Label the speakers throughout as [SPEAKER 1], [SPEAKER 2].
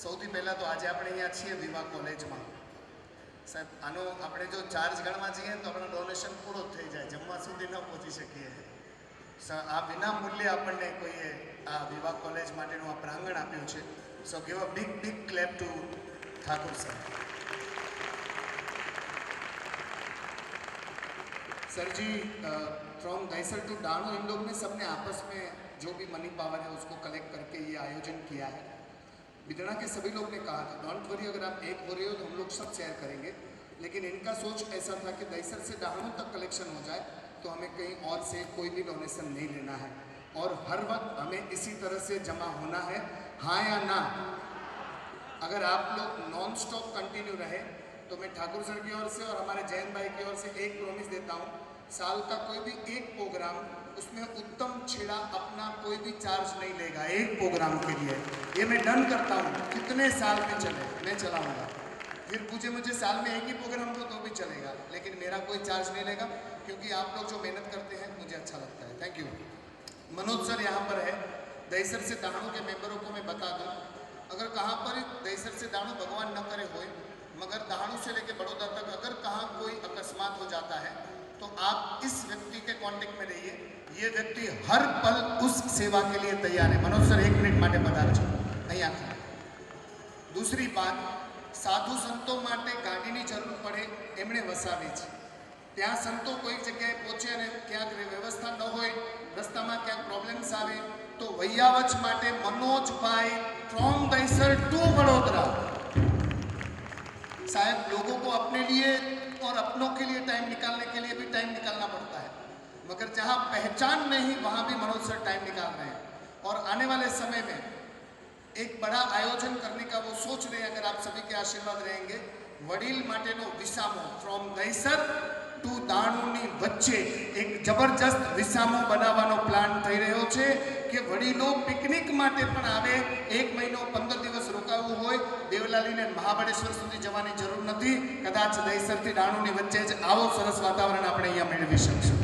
[SPEAKER 1] સૌથી પહેલાં તો આજે આપણે અહીંયા છીએ વિવાહ કોલેજમાં. સાહેબ, આનો આપણે જો ચાર્જ ગણવા જઈએ તો આપણો ડોનેશન પૂરો થઈ જાય, જમવા સુધી ન પહોંચી શકીએ. આ વિના મૂલ્યે આપણને કોઈએ આ વિવાહ કોલેજ માટેનું આ પ્રાંગણ આપ્યું છે. So give a big clap to Thakur sir. Sir ji, from Dahisar to Dahanu इन लोग ने सबने आपस में जो भी मनी पावर है उसको कलेक्ट करके ये आयोजन किया है. बिदड़ा के सभी लोग ने कहा था डोंट वरी, अगर आप एक हो रहे हो तो हम लोग सब शेयर करेंगे, लेकिन इनका सोच ऐसा था कि दहीसर से डाणू तक कलेक्शन हो जाए तो हमें कहीं और से कोई भी डोनेशन नहीं लेना है और हर वक्त हमें इसी तरह से जमा होना है, हाँ या ना. अगर आप लोग नॉन स्टॉप कंटिन्यू रहे तो मैं ठाकुर सर की ओर से और हमारे जैन भाई की ओर से एक प्रॉमिस देता हूँ, साल का कोई भी एक प्रोग्राम उसमें उत्तम छेड़ा अपना कोई भी चार्ज नहीं लेगा एक प्रोग्राम के लिए. ये मैं डन करता हूँ, कितने साल में चले मैं चलाऊँगा. फिर पूछे मुझे साल में एक ही प्रोग्राम दो तो भी चलेगा, लेकिन मेरा कोई चार्ज नहीं लेगा, क्योंकि आप लोग जो मेहनत करते हैं मुझे अच्छा लगता है. Thank you. मनोज सर यहाँ पर है. दहीसर से डाणू के मेंबरों को मैं बता दूँ, अगर कहाँ पर दहीसर से डाणू भगवान न करे होए, मगर डाणू से लेकर बड़ौदा तक अगर कहाँ कोई अकस्मात हो जाता है तो आप इस व्यक्ति के कांटेक्ट में रहिए. ये व्यक्ति हर पल उस सेवा के लिए तैयार है. मनोज सर 1 मिनट माटे पधारજો અહીંયા. दूसरी बात, साधु संतो माटे गाड़ीनी जरूर पड़े एमणे वसावी છે. ત્યાં સંતો કોઈ જગ્યાએ પહોંચે અને ક્યાંક વ્યવસ્થા ન હોય, રસ્તામાં ક્યાંક પ્રોબ્લેમ્સ આવે तो वैयावच माटे मनोज भाई फ्रॉम दहीसर टू वडोदरा. साहब, लोगों को अपने लिए और अपनों के लिए टाइम निकालने के लिए भी टाइम निकालना पड़ता है, मगर जहां पहचान नहीं वहां भी मनोज सर टाइम निकाल रहे हैं. और आने वाले समय में एक बड़ा आयोजन करने का वो सोच रहे हैं. अगर आप सभी के आशीर्वाद रहेंगे, वडील माटेनो विसामो फ्रॉम दहीसर टू दाणूनी वच्चे एक जबरदस्त विसामो बनावવાનો प्लान થઈ રહ્યો છે કે વડીલો પિકનિક માટે પણ આવે. 1 મહિનો 15 દિવસ રોકાવું હોય, દેવલાલીને મહાબળેશ્વર સુધી જવાની જરૂર નથી. કદાચ દહીસરથી દાણુની વચ્ચે જ આવો સરસ વાતાવરણ આપણે અહીંયા મેળવી શકશું.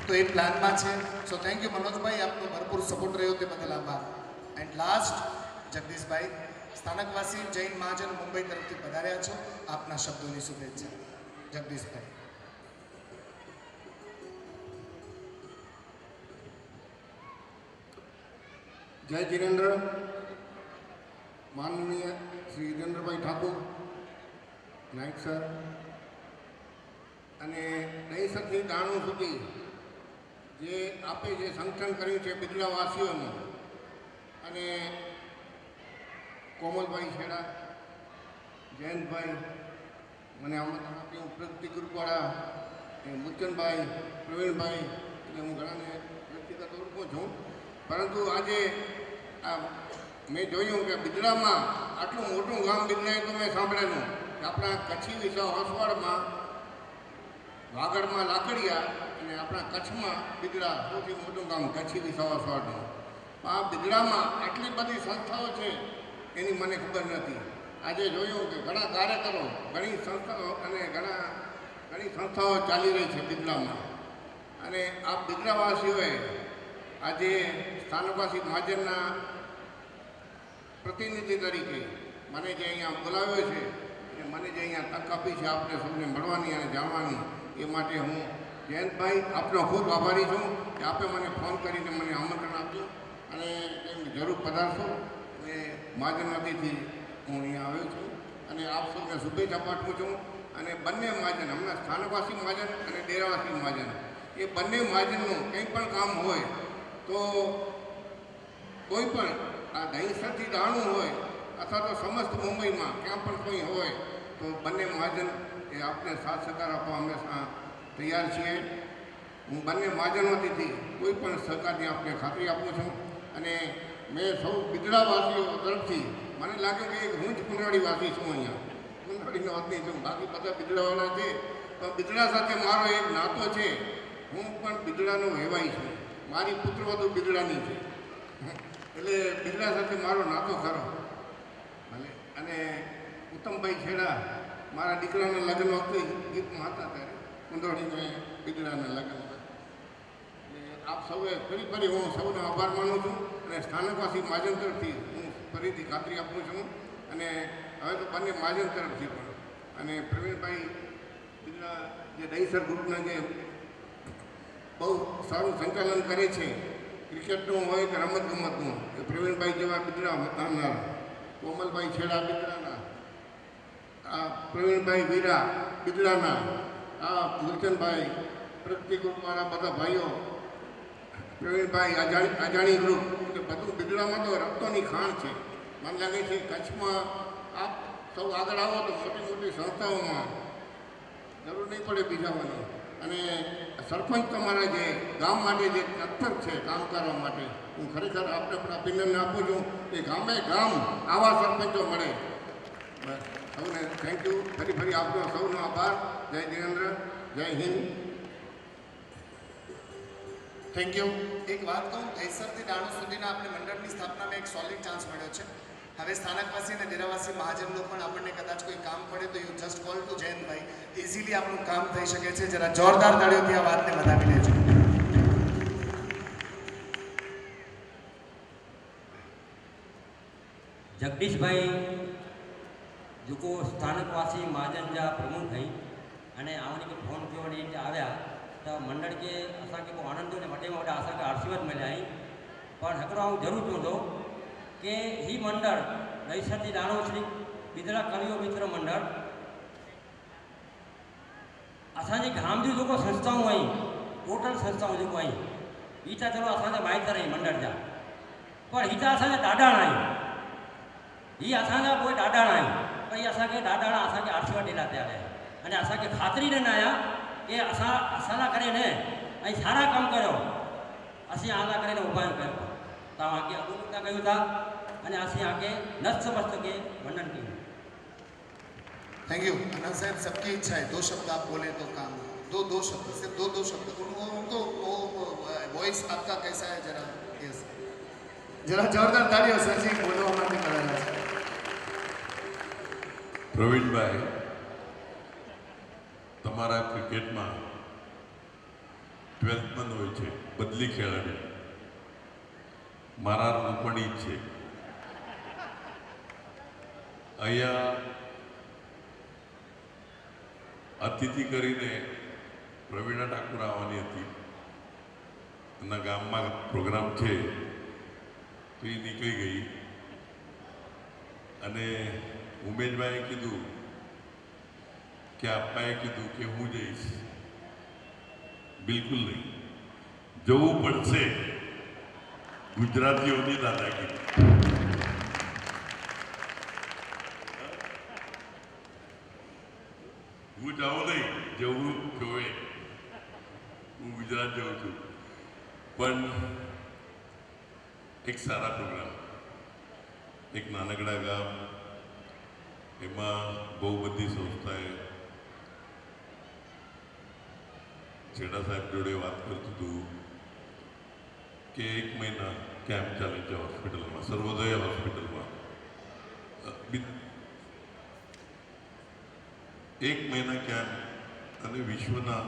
[SPEAKER 1] તો એ પ્લાનમાં છે. સો થેન્ક યુ મનોજભાઈ, આપનો ભરપૂર સપોર્ટ રહ્યો તે બદલ આભાર. એન્ડ લાસ્ટ, જગદીશભાઈ, સ્થાનકવાસી જૈન મહાજન મુંબઈ તરફથી પધાર્યા છો, આપના શબ્દોની શુભેચ્છા. જગદીશભાઈ.
[SPEAKER 2] जय जिनेन्द्र. माननीय श्री जिनेन्द्र भाई ठाकुर नायक सर અને દહીસરથી દાણુ સુધી જે આપે જે સંગઠન કર્યું છે બિદડાવાસીઓનું, અને કોમલભાઈ છેડા, જયંતભાઈ, મને આમંત્રણ આપ્યું, પ્રગતિ ગ્રુપવાળા, મુચનભાઈ, પ્રવીણભાઈ, એટલે હું ઘણાને વ્યક્તિગત ઓળખું છું. પરંતુ આજે આ મેં જોયું કે બિદડામાં આટલું મોટું ગામ બિદડાએ તો મેં સાંભળેલું કે આપણા કચ્છી વિસા હોસવાડમાં, વાગડમાં લાકડિયા, અને આપણા કચ્છમાં બિદડા સૌથી મોટું ગામ કચ્છી વિસા હોસવાડનું. આ બિદડામાં આટલી બધી સંસ્થાઓ છે એની મને ખબર નથી. આજે જોયું કે ઘણા કાર્યકરો, ઘણી સંસ્થાઓ અને ઘણી સંસ્થાઓ ચાલી રહી છે બિદડામાં. અને આ બિદડાવાસીઓએ આજે સ્થાનકવાસી મહાજનના પ્રતિનિધિ તરીકે મને જે અહીંયા બોલાવ્યો છે અને મને જે અહીંયા તક આપી છે આપણે સૌને મળવાની અને જાણવાની, એ માટે હું જયંતભાઈ આપનો ખૂબ આભારી છું કે આપે મને ફોન કરીને મને આમંત્રણ આપ્યું અને એમ જરૂર પધારશો. અને મહાજનવાદીથી હું અહીંયા આવ્યો છું અને આપ સૌને શુભેચ્છા પાઠવું છું. અને બંને મહાજન, હમણાં સ્થાનકવાસી મહાજન અને ડેરાવાસી મહાજન, એ બંને મહાજનનું કંઈ પણ કામ હોય તો કોઈ પણ આ દહીસરથી દાણુ હોય અથવા તો સમસ્ત મુંબઈમાં ક્યાં પણ કોઈ હોય તો બંને મહાજન એ આપને સાથ સહકાર આપવા હંમેશા તૈયાર છીએ. હું બંને મહાજનોથી કોઈ પણ સહકારની આપને ખાતરી આપું છું. અને મેં સૌ બિદડાવાસીઓ તરફથી મને લાગ્યું કે હું જ કુંડાળીવાસી છું, અહીંયા કુંડાળીનો વતની છું, બાકી બધા બિદડાવાળા છે. પણ બિદડા સાથે મારો એક નાતો છે. હું પણ બિદડાનો વહેવાઈ છું. મારી પુત્રવધુ બિદડાની છે, એટલે બિદડા સાથે મારો નાતો ખરો. અને ઉત્તમભાઈ છેડા મારા દીકરાના લગ્ન વખતે ગીતમાં હતા ત્યારે કુંડોળીને બિદડાના લગ્ન. આપ સૌએ ફરી હું સૌનો આભાર માનું છું અને સ્થાનકવાસી મહાજન તરફથી હું ફરીથી ખાતરી આપું છું. અને હવે તો બંને મહાજન તરફથી પણ અને પ્રવીણભાઈ બીજા જે દહીસર ગ્રુપના જે બહુ સારું સંચાલન કરે છે, ક્રિકેટનું હોય કે રમતગમતનું, એ પ્રવીણભાઈ જેવા બિદડા આવનાર, કોમલભાઈ છેડા બિદડાના, આ પ્રવીણભાઈ વીરા બિદડાના, આ ગુલચંદભાઈ પ્રગતિ ગ્રુપવાળા બધા ભાઈઓ, પ્રવીણભાઈ આજાણી ગ્રુપ, એટલે બધું બિદડામાં તો રક્તોની ખાણ છે. મને લાગે છે કચ્છમાં આપ સૌ આગળ આવો તો મોટી મોટી સંસ્થાઓમાં જરૂર નહીં પડે બીજાવાની. અને સરપંચ તમારા જે ગામ માટે જે તત્પર છે કામ કરવા માટે, હું ખરેખર આપણે પણ અભિનંદન આપું છું કે ગામે ગામ આવા સરપંચો મળે. બસ સૌને થેન્ક યુ. ફરી આપનો સૌનો આભાર. જય જીનેન્દ્ર, જય હિન્દ.
[SPEAKER 1] Thank you. એક વાત કહું, દહીસરથી દાણો સુધીના આપણે મંડળની સ્થાપનામાં એક સોલિડ ચાન્સ મળ્યો છે. હવે સ્થાનકવાસી અને દેરાવાસી મહાજનનો પણ આપણને કદાચ કોઈ કામ પડે તો you just call to Jayantbhai, easily આપણું કામ થઈ શકે છે. જરા જોરદાર તાળીઓથી આ વાતને વધાવી લેજો.
[SPEAKER 3] जगदीश भाई जेको स्थानकवासी महाजन जा प्रमुख हैं अने आवनी के फोन किया ने आया तो मंडल के असांखे को आनंद ने वटे में वटा असांखे आशीर्वाद मिलिया आई. पर हिकिड़ो आउं ज़रूरु चवंदो कि ही मंडल दहीसर जी दाणो श्री बिदड़ा कलियो मित्र मंडल असांजे गाम जी जेको संस्थाऊं आहिनि, टोटल संस्थाऊं जेको आहिनि, ही त चलो असांजा माइतर आहिनि मंडल जा, पर ही त असांजा ॾाढाणा आहिनि. ही असांजा कोई ॾाढाणा आहिनि, पर ही असांखे ॾाढाणा असांखे आशीर्वाद ॾेला पिया आहिनि अने असांखे ख़ातिरी ॾिना आया कि असां करे न ऐं सारा कम कयो, असीं आला करे उभा कयो, तव्हां आगे अॻूता कयूं था अने असीं आगे नस्त मस्त के वर्णन कयूं.
[SPEAKER 1] Thank you. आनंद साहब, सबकी इच्छा है, 2 शब्द आप बोले तो काम, दो शब्द, सिर्फ दो शब्द. उनको वो वॉइस आपका कैसा है जरा? यस, जरा जोरदार तालियों सर जी, बोलो हमारे कराना है.
[SPEAKER 4] પ્રવીણભાઈ, તમારા ક્રિકેટમાં 12th મન હોય છે, બદલી ખેલાડી. મારા પણ ઈ છે. અહીંયા અતિથિ કરીને પ્રવીણા ઠાકુર આવવાની હતી. એના ગામમાં પ્રોગ્રામ છે તો એ નીકળી ગઈ. અને ઉમેશભાઈએ કીધું કે અપ્પાએ કીધું કે હું જઈશ. બિલકુલ નહીં, જવું પડશે. ગુજરાતીઓની દાદાગીરી. હું જાઉં નહીં, જવું જોવે. હું ગુજરાત જાઉં છું. પણ એક સારા પ્રોગ્રામ, એક નાનકડા ગામ, એમાં બહુ બધી સંસ્થાએ. છેડા સાહેબ જોડે વાત કરતું હતું કે 1 મહિના કેમ્પ ચાલે છે હોસ્પિટલમાં, સર્વોદય હોસ્પિટલમાં. 1 મહિના કેમ્પ, અને વિશ્વના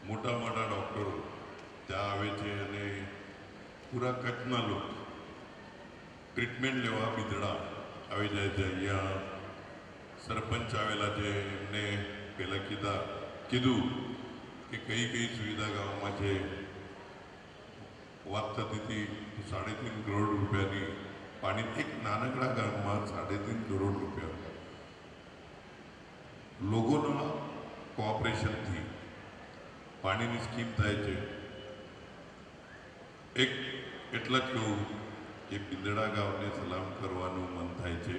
[SPEAKER 4] મોટા મોટા ડૉક્ટરો ત્યાં આવે છે અને પૂરા કચ્છના લોકો ટ્રીટમેન્ટ લેવા બિદડા આવી જાય છે. અહીંયા સરપંચ આવેલા છે, એમને પહેલાં કીધું કે કઈ કઈ સુવિધા ગામમાં છે. વાત થતી હતી 3.5 કરોડ રૂપિયાની પાણી, એક નાનકડા ગામમાં 3.5 કરોડ રૂપિયા લોકોના કોઓપરેશનથી પાણીની સ્કીમ થાય છે. એક એટલા જ કહું કે બિદડા ગામને સલામ કરવાનું મન થાય છે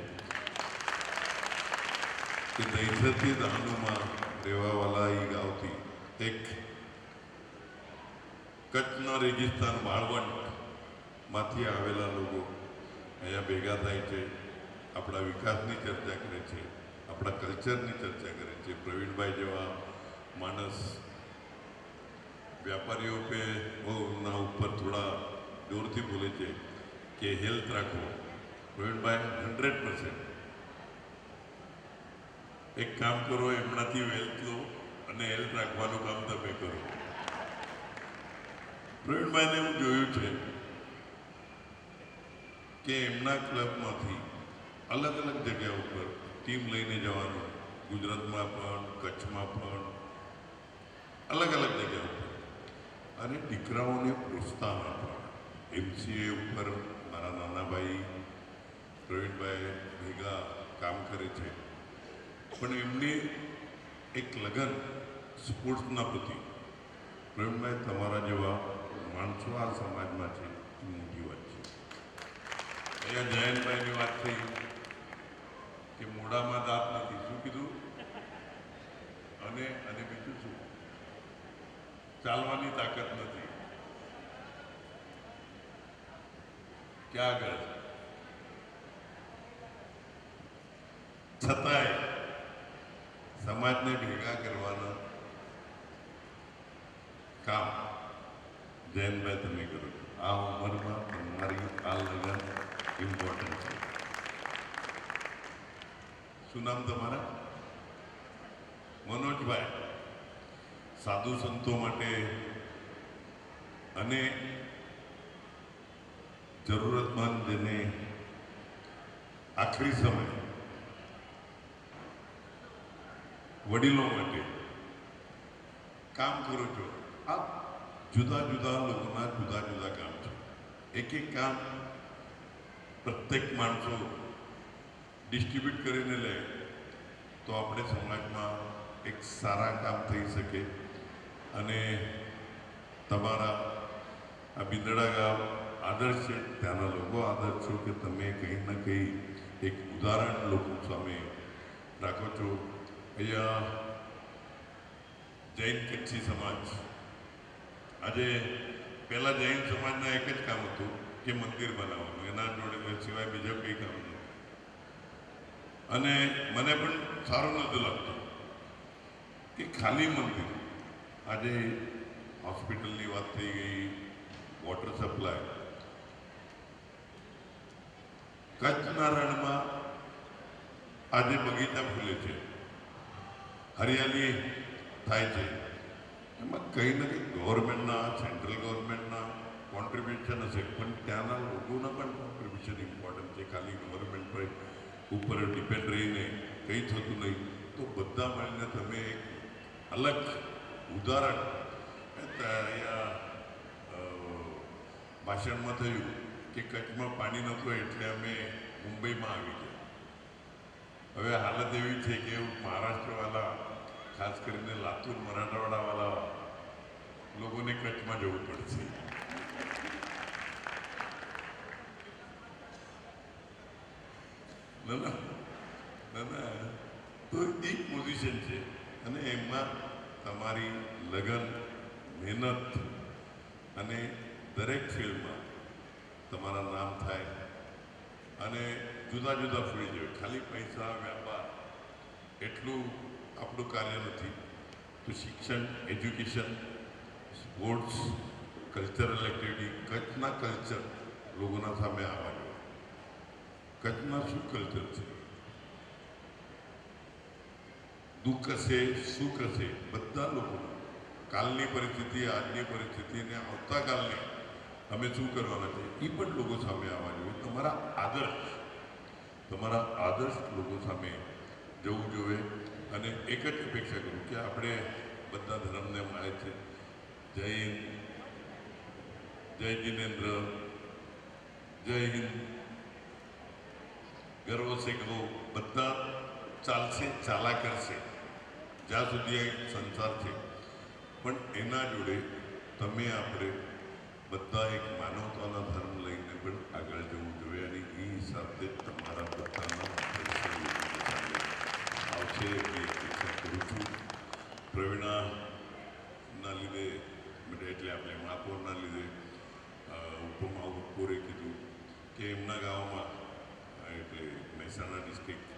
[SPEAKER 4] કે દહીસરથી દાણુમાં રહેવાવાળા એ ગામથી એક કચ્છના રેગિસ્તાન વાળવંટમાંથી આવેલા લોકો અહીંયા ભેગા થાય છે, આપણા વિકાસની ચર્ચા કરે છે, આપણા કલ્ચરની ચર્ચા કરે છે. પ્રવીણભાઈ જેવા માણસ व्यापारियों पे वो ना ऊपर थोड़ा जोर थी बोले थे कि हेल्थ रखो. प्रवीण भाई 100% एक काम करो, एमनाथी वेल्थ लो અને હેલ્થ રાખવાનું કામ તમે કરો. પ્રવીણભાઈને હું જોયું છે કે એમના ક્લબમાંથી અલગ અલગ જગ્યા ઉપર ટીમ લઈને જવાનું, ગુજરાતમાં પણ, કચ્છમાં પણ, અલગ અલગ જગ્યા ઉપર, અને દીકરાઓને પ્રોત્સાહન આપવા. MCA ઉપર મારા નાના ભાઈ પ્રવીણભાઈ ભેગા કામ કરે છે, પણ એમને એક લગન સ્પોર્ટ્સના પ્રતિ. પ્રવીણભાઈ, તમારા જેવા માણસો આ સમાજમાં છે એ મોટી વાત છે. અહીંયા જયંતભાઈની વાત થઈ કે મોઢામાં દાંત નથી, શું કીધું? અને બીજું શું? ચાલવાની તાકાત નથી. ક્યાં આગળ? છતાંય સમાજને ભેગા કરવાના કામ જયંતભાઈ તમે કરો છો. આ ઉંમરમાં તમારી આ લગન ઇમ્પોર્ટન્ટ છે. શું નામ તમારા? મનોજભાઈ. સાધુ સંતો માટે અને જરૂરતમંદ જેને આખરી સમય, વડીલો માટે કામ કરો છો. આ જુદા જુદા લોકોના જુદા જુદા કામ છે. એક એક કામ પ્રત્યેક માણસો ડિસ્ટ્રીબ્યુટ કરીને લે તો આપણે સમાજમાં એક સારા કામ થઈ શકે. અને તમારા આ બિંદડા ગામ આદર્શ છે, ત્યાંના લોકો આદર્શ છો કે તમે કંઈ ને કંઈ એક ઉદાહરણ લોકો સામે રાખો છો. અહીંયા જૈન કચ્છી સમાજ, આજે પહેલાં જૈન સમાજના એક જ કામ હતું કે મંદિર બનાવવાનું, એના જોડે સિવાય બીજો કંઈ કામ નહોતું. અને મને પણ સારું નહોતું લાગતું કે ખાલી મંદિર. આજે હોસ્પિટલની વાત થઈ ગઈ, વોટર સપ્લાય. કચ્છના રણમાં આજે બગીચા ખુલે છે, હરિયાળી થાય છે. એમાં કંઈ ને કંઈ ગવર્મેન્ટના, સેન્ટ્રલ ગવર્મેન્ટના કોન્ટ્રીબ્યુશન હશે, પણ ત્યાંના લોકોના પણ કોન્ટ્રીબ્યુશન ઇમ્પોર્ટન્ટ છે. ખાલી ગવર્મેન્ટ પર ઉપર ડિપેન્ડ રહીને કંઈ થતું નહીં. તો બધા મળીને તમે એક અલગ ઉદાહરણ. અહીંયા ભાષણમાં થયું કે કચ્છમાં પાણી નહોતું એટલે અમે મુંબઈમાં આવી ગયા. હવે હાલત એવી છે કે મહારાષ્ટ્રવાળા, ખાસ કરીને લાતુર મરાઠાવાડાવાળા લોકોને કચ્છમાં જવું પડશે. ના તો એક પોઝિશન છે. અને એમાં તમારી લગન, મહેનત અને દરેક ફિલ્ડમાં તમારા નામ થાય અને જુદા જુદા ફિલ્ડ જોઈએ. ખાલી પૈસા, વ્યાપાર એટલું આપણું કાર્ય નથી. તો શિક્ષણ, એજ્યુકેશન, સ્પોર્ટ્સ, કલ્ચરલ એક્ટિવિટી, કચ્છના કલ્ચર લોકોના સામે આવવા જોઈએ. કચ્છમાં શું કલ્ચર છે? દુઃખ હશે, સુખ હશે, બધા લોકોના. કાલની પરિસ્થિતિ, આજની પરિસ્થિતિ અને આવતાકાલની અમે શું કરવાના છે એ પણ લોકો સામે આવવા જોઈએ. તમારા આદર્શ લોકો સામે જવું જોઈએ. અને એક જ અપેક્ષા કરું કે આપણે બધા ધર્મને મળે છે. જય હિન્દ, જય જિનેન્દ્ર, જય હિન્દ. ગર્વ છે કહો, બધા ચાલશે, ચાલા કરશે જ્યાં સુધી આ સંસાર છે. પણ એના જોડે તમે આપણે બધા એક માનવતાના ધર્મ લઈને પણ આગળ જવું જોઈએ. અને એ સાથે તમારા બધાના આવશે એવી અપેક્ષા કરું છું. પ્રવીણાના લીધે એટલે આપણે મહાપૌરના લીધે ઉપમા ઉપપોરે કીધું કે એમના ગામમાં, એટલે મહેસાણા ડિસ્ટ્રિક્ટ,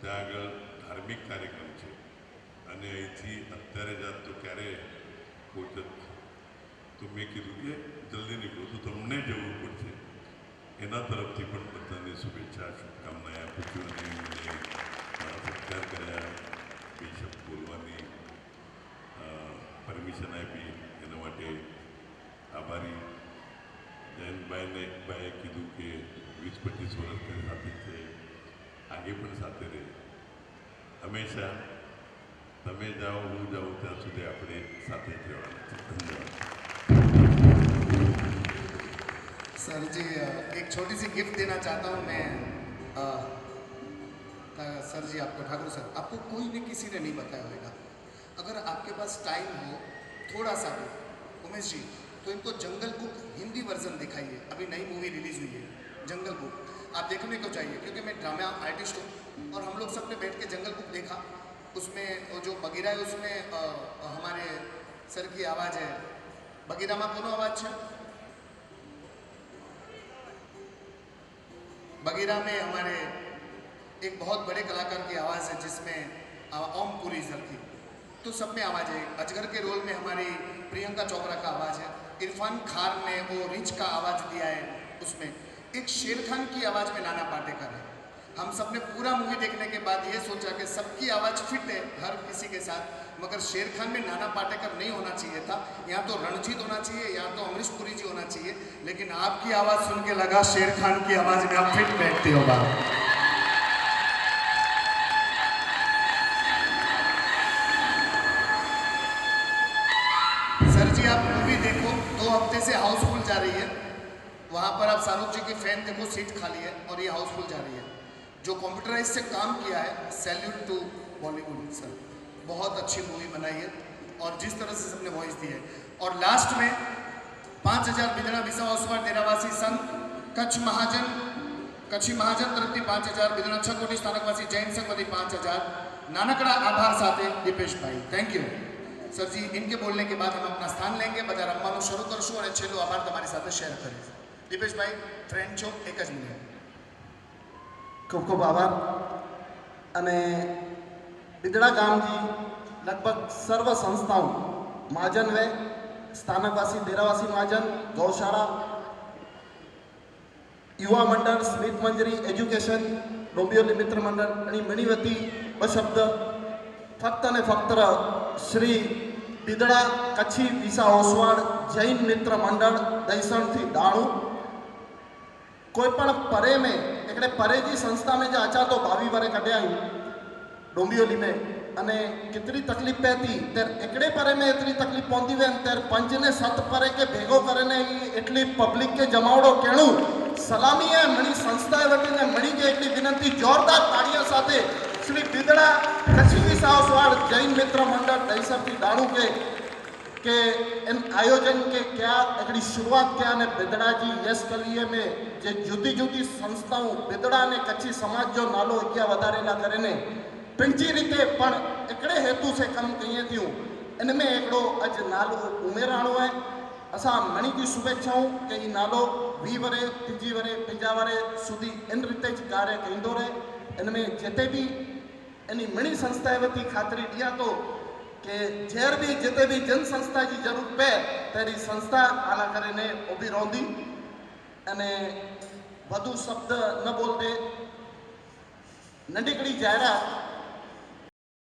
[SPEAKER 4] ત્યાં આગળ ધાર્મિક કાર્યક્રમ છે. અને અહીંથી અત્યારે જાત તો ક્યારે પહોંચત. તો મેં કીધું કે જલ્દી નીકળો તો તમને જવું પડશે. એના તરફથી પણ બધાને શુભેચ્છા, શુભકામનાએ આપું છું. અને મને મારા સત્કાર કર્યા, બે શબ્દ બોલવાની પરમિશન આપી એના માટે આભારી. જયંતભાઈએ કીધું કે 20-25 વર્ષની સાથે છે, આગે પણ સાથે રહે. હંમેશા તમે જાઓ હું જાઉં ત્યાં સુધી આપણે સાથે જ રહેવાના છે. ધન્યવાદ.
[SPEAKER 1] सर जी एक छोटी सी गिफ्ट देना चाहता हूँ मैं सर जी आपको, ठाकुर सर, आपको कोई भी किसी ने नहीं बताया होगा. अगर आपके पास टाइम हो थोड़ा सा भी, उमेश जी, तो इनको जंगल बुक हिंदी वर्जन दिखाइए. अभी नई मूवी रिलीज हुई है जंगल बुक, आप देखने को चाहिए. क्योंकि मैं ड्रामा आर्टिस्ट हूँ और हम लोग सबने बैठ के जंगल बुक देखा. उसमें वो जो बगीरा है उसमें हमारे सर की आवाज़ है. बगीरा में कोनो आवाज़ है? बगीरा में हमारे एक बहुत बड़े कलाकार की आवाज़ है जिसमें ओम पुरी सर की, तो सब में आवाज़ है. अजगर के रोल में हमारी प्रियंका चोपड़ा का आवाज़ है. इरफान खान ने वो रिच का आवाज़ दिया है. उसमें एक शेर खान की आवाज़ में नाना पाटेकर है. हम सब ने पूरा मूवी देखने के बाद ये सोचा कि सबकी आवाज़ फिट है हर किसी के साथ, मगर शेर खान में नाना पाटेकर नहीं होना चाहिए था. यहाँ तो रणजीत होना चाहिए, यहाँ तो अमरीश पुरी जी होना चाहिए. लेकिन आपकी आवाज़ सुन के लगा शेर खान की आवाज़ में आप फिट बैठते होगा. सर जी आप मूवी देखो, 2 हफ्ते से हाउसफुल जा रही है. वहाँ पर आप शाहरुख जी की फैन देखो, सीट खाली है और ये हाउसफुल जा रही है. जो कंप्यूटराइज से काम किया है, सैल्यूट टू बॉलीवुड सर. बहुत अच्छी मूवी बनाई है और जिस तरह से सबने वॉइस दी है. और लास्ट में 5000 बिदड़ा विसा ओसवाड़ डेरावासी संघ कच्छ महाजन कच्छी महाजन तरफથી 5000, बिदड़ा 6 कोटी स्थानकवासी जैन संघ वती 5000. नानकड़ा आभार साथे दीपेश भाई. थैंक यू सर जी. इनके बोलने के बाद हम अपना स्थान लेंगे, બધા રમવાનું શરૂ કરશું અને છેલ્લો આભાર તમારી સાથે શેર કરીશ. દીપેશ ભાઈ ફ્રેન્ડ છો, એક જ મિનિટ.
[SPEAKER 5] ખૂબ ખૂબ આભાર. અને બિદડા ગામજી લગભગ સર્વ સંસ્થાઓ મહાજન વે સ્થાનકવાસી દેરાવાસી મહાજન ગૌશાળા યુવા મંડળ સ્મિત મંજરી એજ્યુકેશન ડોંબિવલી મિત્ર મંડળ અને ઘણી વતી બશબ્દ ફક્ત અને ફક્ત શ્રી બિદડા કચ્છી વિસા ઓસવાડ જૈન મિત્ર મંડળ દહીસણથી દાણું कोई पण परे में एकड़े परे जी संस्था में जो अचा तो 22 वरे कढिया आहियूं डोंबिवली में अने केतरी तकलीफ़ पए थी तर एकड़े परे में एतरी तकलीफ़ पहुंची वे तर 5 ने 7 परे के भेगो करे एटली पब्लिक के जमावड़ो केणु सलामी है मणी संस्था वटी ने मणी के एकली विनंती जोरदार ताड़ियों साथे श्री बिदड़ा कच्छी विसा ओसवाड़ जैन मित्र मंडल दहीसर थी दाणू के इन आयोजन के क्या एकड़ी शुरुआत क्या ने बिदड़ा जी यश कलिए में जे जुदी जुदी संस्थाओं बिदड़ा ने कच्छी समाज जो नालो अग्या वधारेला करेने पिंची रीते पण एकड़े हेतु से कम कईए थियूं. इनमें एकड़ो अज नालो उमेराणो है. असां मणी की शुभेच्छाऊं के ई नालो 20 वरे 25 वरे 50 वरे सुधी इन रीते ज कार्य कईंदो रहे. इनमें जेते भी इनी मणी संस्था वती खातरी दिया तो કે જ્યારે બી જેતે બી જન સંસ્થા જી જરૂર પે તેરી સંસ્થા આના કરીને ઊભી રોંદી અને વધુ શબ્દ ન બોલતે નંડીકડી જાહેરાત